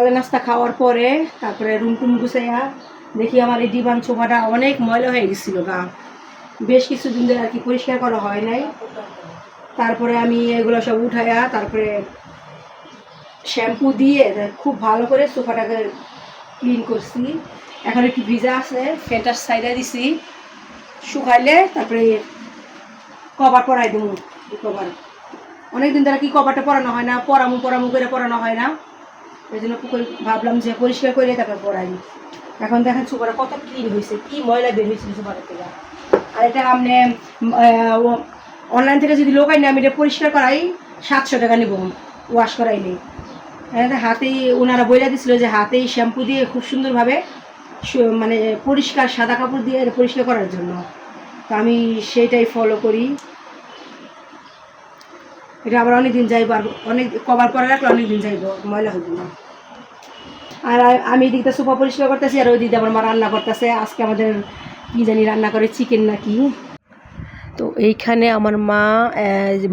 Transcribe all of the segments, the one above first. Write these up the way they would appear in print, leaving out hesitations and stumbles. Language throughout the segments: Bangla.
সকালে নাস্তা খাওয়ার পরে তারপরে রুম টুম গুছাইয়া দেখি আমার এই ডিভান সোফাটা অনেক ময়লা হয়ে গেছিলো গা, বেশ কিছুদিন ধরে আর কি পরিষ্কার করা হয় নাই। তারপরে আমি এগুলো সব উঠাইয়া তারপরে শ্যাম্পু দিয়ে খুব ভালো করে সোফাটাকে ক্লিন করছি। এখন একটু ভিজা আছে, ফ্যানটা সাইডে দিছি, শুকাইলে তারপরে কভার পরাই দেবো। কভার অনেকদিন ধরে কি কভারটা পরানো হয় না, পরামু করে পরানো হয় না, এই জন্য ভাবলাম যে পরিষ্কার করে তারপরে পরাই। এখন দেখেন সোফাটা কত ক্লিন হয়েছে, কি ময়লা বের হয়েছিল সোফাটা থেকে। আর এটা আপনি অনলাইন থেকে যদি লোকাই না আমি এটা পরিষ্কার করাই 700 টাকা নিব ওয়াশ করাইলে। হাতেই ওনারা বইলা দিছিল যে হাতেই শ্যাম্পু দিয়ে খুব সুন্দরভাবে মানে পরিষ্কার সাদা কাপড় দিয়ে পরিষ্কার করার জন্য, তো আমি সেইটাই ফলো করি। এটা আবার অনেকদিন যাইব, আর অনেক কভার পরে রাখলে অনেকদিন যাইব, ময়লা হইব না। আর আমি এদিকটা সোফা পরিষ্কার করতেছি, আর ওই দিকে আমার মা রান্না করতেছে। আজকে আমাদের কি জানি রান্না করে, চিকেন নাকি। তো এইখানে আমার মা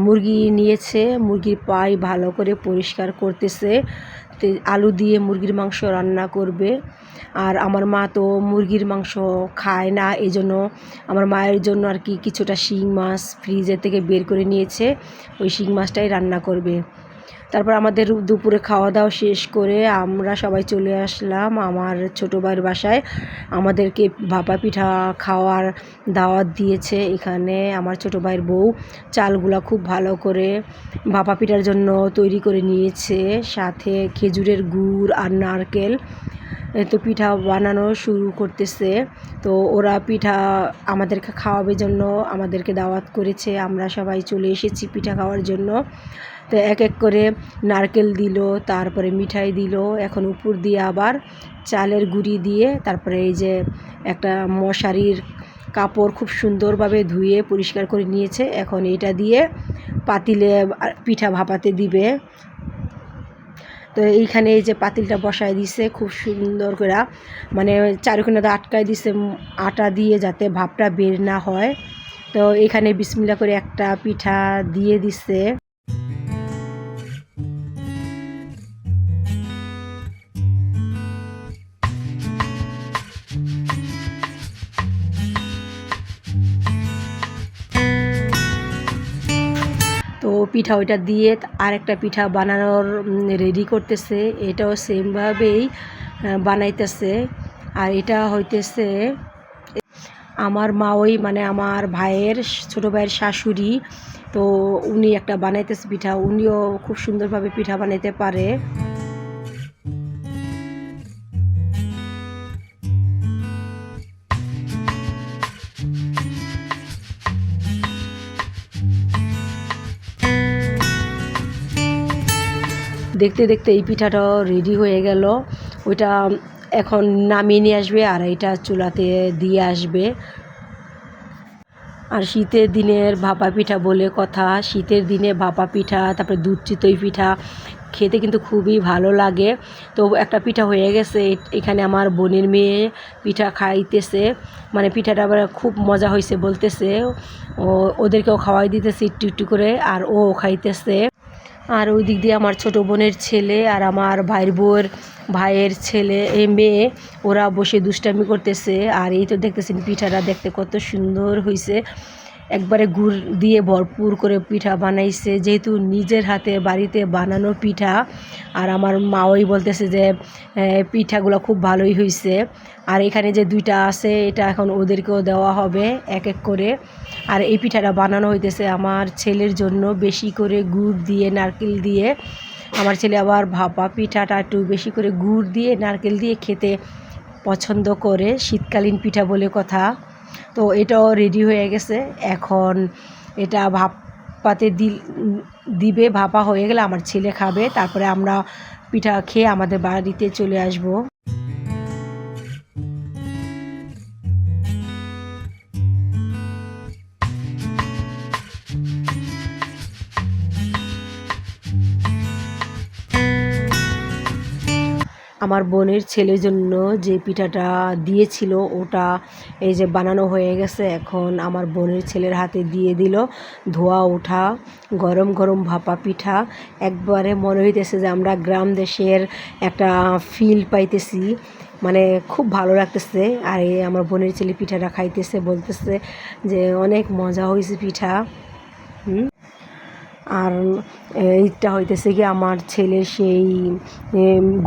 মুরগি নিয়েছে, মুরগির পাই ভালো করে পরিষ্কার করতেছে, আলু দিয়ে মুরগির মাংস রান্না করবে। আর আমার মা তো মুরগির মাংস খায় না, এই জন্য আমার মায়ের জন্য আর কি কিছুটা শিং মাছ ফ্রিজের থেকে বের করে নিয়েছে, ওই শিং মাছটাই রান্না করবে। তারপর আমাদের দুপুরে খাওয়া দাওয়া শেষ করে আমরা সবাই চলে আসলাম আমার ছোটো ভাইয়ের বাসায়। আমাদেরকে ভাপা পিঠা খাওয়ার দাওয়াত দিয়েছে। এখানে আমার ছোটো ভাইয়ের বউ চালগুলা খুব ভালো করে ভাপা পিঠার জন্য তৈরি করে নিয়েছে, সাথে খেজুরের গুড় আর নারকেল। তো পিঠা বানানো শুরু করতেছে। তো ওরা পিঠা আমাদেরকে খাওয়াবে জন্য আমাদেরকে দাওয়াত করেছে, আমরা সবাই চলে এসেছি পিঠা খাওয়ার জন্য। তো এক এক করে নারকেল দিল, তারপরে মিঠাই দিল, এখন উপর দিয়ে আবার চালের গুঁড়ি দিয়ে তারপরে এই যে একটা মশারির কাপড় খুব সুন্দরভাবে ধুয়ে পরিষ্কার করে নিয়েছে, এখন এটা দিয়ে পাতিলে পিঠা ভাপাতে দিবে। তো এইখানে এই যে পাতিলটা বসায় দিছে খুব সুন্দর করে, মানে চারুখানে আটকায় দিছে আটা দিয়ে যাতে ভাপটা বের না হয়। তো এখানে বিসমিল্লাহ করে একটা পিঠা দিয়ে দিছে। তো পিঠা ওইটা দিয়ে আরেকটা পিঠা বানানোর রেডি করতেছে, এটাও সেমভাবেই বানাইতেছে। আর এটা হইতেছে আমার মা, ওই মানে আমার ভাইয়ের ছোটো ভাইয়ের শাশুড়ি, তো উনি একটা বানাইতেছে পিঠা, উনিও খুব সুন্দরভাবে পিঠা বানাইতে পারে। দেখতে দেখতে এই পিঠাটাও রেডি হয়ে গেল, ওইটা এখন নামিয়ে নিয়ে আসবে আর এটা চুলাতে দিয়ে আসবে। আর শীতের দিনের ভাপা পিঠা বলে কথা, শীতের দিনে ভাপা পিঠা তারপরে দুধ চিতই পিঠা খেতে কিন্তু খুবই ভালো লাগে। তো একটা পিঠা হয়ে গেছে, এখানে আমার বোনের মেয়ে পিঠা খাইতেছে, মানে পিঠাটা আবার খুব মজা হয়েছে বলতেছে, ওদেরকেও খাওয়াই দিতেছে একটু একটু করে, আর ও খাইতেছে। আর ওই দিক দিয়ে আমার ছোটো বোনের ছেলে আর আমার ভাইয়ের ছেলে মেয়ে ওরা বসে দুষ্টামি করতেছে। আর এই তো দেখতেছেন পিঠাটা দেখতে কত সুন্দর হয়েছে, একবারে গুড় দিয়ে ভরপুর করে পিঠা বানাইছে, যেহেতু নিজের হাতে বাড়িতে বানানো পিঠা। আর আমার মাওই বলতেছে যে পিঠাগুলো খুব ভালোই হয়েছে। আর এখানে যে দুইটা আছে এটা এখন ওদেরকেও দেওয়া হবে এক এক করে। আর এই পিঠাটা বানানো হইতেছে আমার ছেলের জন্য, বেশি করে গুড় দিয়ে নারকেল দিয়ে। আমার ছেলে আবার ভাপা পিঠাটা একটু বেশি করে গুড় দিয়ে নারকেল দিয়ে খেতে পছন্দ করে, শীতকালীন পিঠা বলে কথা। তো এটাও রেডি হয়ে গেছে, এখন এটা ভাপাতে দিবে, ভাপা হয়ে গেলে আমার ছেলে খাবে, তারপরে আমরা পিঠা খেয়ে আমাদের বাড়িতে চলে আসব। আমার বোনের ছেলের জন্য যে পিঠাটা দিয়েছিল ওটা এই যে বানানো হয়ে গেছে। এখন আমার বোনের ছেলের হাতে দিয়ে দিল ধোয়া ওঠা গরম গরম ভাপা পিঠা। একবারে মনে হইতেছে যে আমরা গ্রাম দেশের একটা ফিল পাইতেছি, মানে খুব ভালো লাগতেছে। আর এই আমার বোনের ছেলে পিঠাটা খাইতেছে, বলতেছে যে অনেক মজা হয়েছে পিঠা। আর এইটা হইতেছে কি আমার ছেলে সেই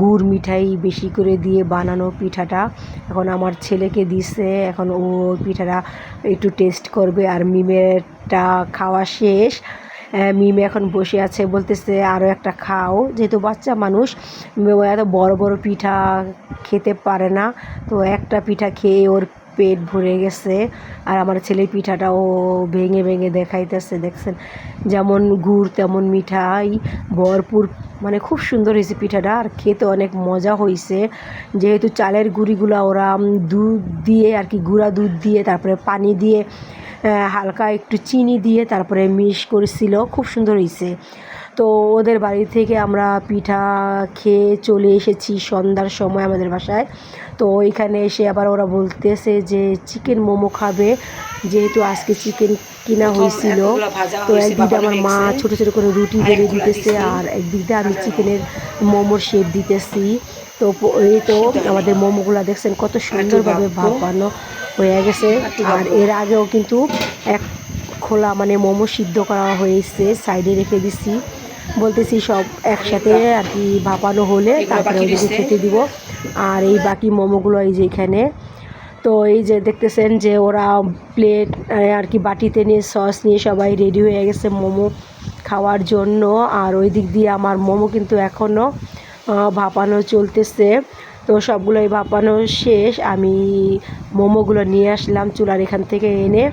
গুড় মিঠাই বেশি করে দিয়ে বানানো পিঠাটা এখন আমার ছেলেকে দিছে। এখন ও পিঠাটা একটু টেস্ট করবে। আর মিমেরটা খাওয়া শেষ, মিমে এখন বসে আছে, বলতেছে আরও একটা খাও, যেহেতু বাচ্চা মানুষ এত বড় বড় পিঠা খেতে পারে না, তো একটা পিঠা খেয়ে ওর পেট ভরে গেছে। আর আমার ছেলে পিঠাটাও ভেঙে ভেঙে দেখাইতেছে, দেখছেন যেমন গুড় তেমন মিঠাই ভরপুর, মানে খুব সুন্দর হয়েছে পিঠাটা। আর খেতে অনেক মজা হয়েছে, যেহেতু চালের গুঁড়িগুলো ওরা দুধ দিয়ে আর কি, গুঁড়া দুধ দিয়ে তারপরে পানি দিয়ে হালকা একটু চিনি দিয়ে তারপরে মিক্স করেছিল, খুব সুন্দর হয়েছে। তো ওদের বাড়ি থেকে আমরা পিঠা খেয়ে চলে এসেছি সন্ধ্যার সময় আমাদের বাসায়। তো এখানে এসে আবার ওরা বলতেছে যে চিকেন মোমো খাবে, যেহেতু আজকে চিকেন কিনা হয়েছিল। তো একদিক দিয়ে আমার মা ছোটো ছোটো করে রুটি বেড়ে দিতেছে, আর একদিক দিয়ে আমি চিকেনের মোমোর শেপ দিতেছি। তো এই তো আমাদের মোমোগুলো দেখছেন কত সুন্দরভাবে ভাপানো হয়ে গেছে। আর এর আগেও কিন্তু এক খোলা মানে মোমো সিদ্ধ করা হয়েছে, সাইডে রেখে দিছি। বলতেছি সব একসাথে আর কি ভাপানো হলে তারপরে ওদেরকে খেতে দিব। আর এই বাকি মোমোগুলো এই যে এখানে, তো এই যে দেখতেছেন যে ওরা প্লেট আর কি বাটিতে নিয়ে সস নিয়ে সবাই রেডি হয়ে গেছে মোমো খাওয়ার জন্য। আর ওই দিক দিয়ে আমার মোমো কিন্তু এখনও ভাপানো চলতেছে। তো সবগুলোই ভাপানো শেষ, আমি মোমোগুলো নিয়ে আসলাম চুলার এখান থেকে এনে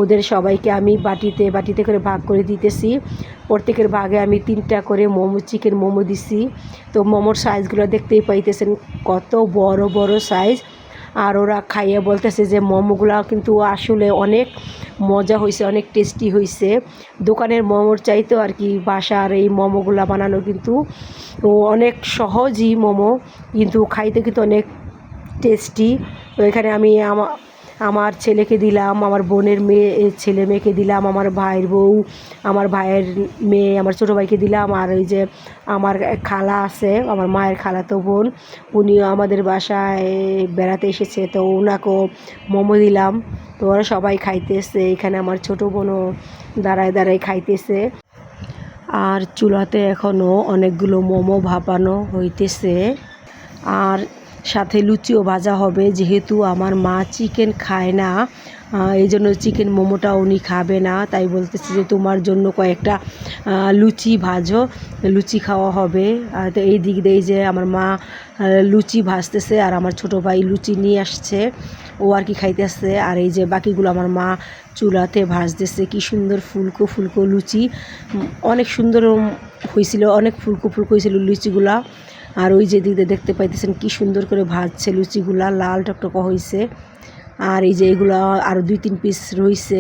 ওদের সবাইকে আমি বাটিতে বাটিতে করে ভাগ করে দিতেছি। প্রত্যেকের ভাগে আমি 3টা করে মোমো চিকেন মোমো দিছি। তো মোমোর সাইজগুলো দেখতেই পাইতেছেন কত বড় বড় সাইজ। আর ওরা খাইয়ে বলতেছে যে মোমোগুলো কিন্তু আসলে অনেক মজা হয়েছে, অনেক টেস্টি হয়েছে। দোকানের মোমোর চাইতেও আর কি বাসার এই মোমোগুলো বানানো কিন্তু অনেক সহজই মোমো, কিন্তু খাইতে কিন্তু অনেক টেস্টি। তো এখানে আমি আমার ছেলেকে দিলাম, আমার বোনের মেয়ে ছেলে মেয়েকে দিলাম, আমার ভাইয়ের বউ, আমার ভাইয়ের মেয়ে, আমার ছোটো ভাইকে দিলাম। আর ওই যে আমার খালা আছে, আমার মায়ের খালাতো বোন, উনিও আমাদের বাসায় বেড়াতে এসেছে, তো ওনাকেও মোমো দিলাম। তো ওরা সবাই খাইতেছে, এখানে আমার ছোটো বোনও দাঁড়ায় দাঁড়ায় খাইতেছে। আর চুলাতে এখনও অনেকগুলো মোমো ভাপানো হইতেছে, আর সাথে লুচিও ভাজা হবে। যেহেতু আমার মা চিকেন খায় না, এই জন্য চিকেন মোমোটা উনি খাবে না, তাই বলতেছি যে তোমার জন্য কয়েকটা লুচি ভাজো, লুচি খাওয়া হবে। তো এই দিক দিয়ে যে আমার মা লুচি ভাজতেছে, আর আমার ছোটো ভাই লুচি নিয়ে আসছে, ও আর কি খাইতেছে। আর এই যে বাকিগুলো আমার মা চুলাতে ভাজতেছে, কি সুন্দর ফুলকো ফুলকো লুচি, অনেক সুন্দর হয়েছিল, অনেক ফুলকো ফুলকো হয়েছিল লুচিগুলা। আর ওই যে দিকে দেখতে পাইতেছেন কি সুন্দর করে ভাজছে লুচিগুলা, লাল টকটকা হয়েছে। আর এই যে এগুলো আরও 2-3 পিস রয়েছে।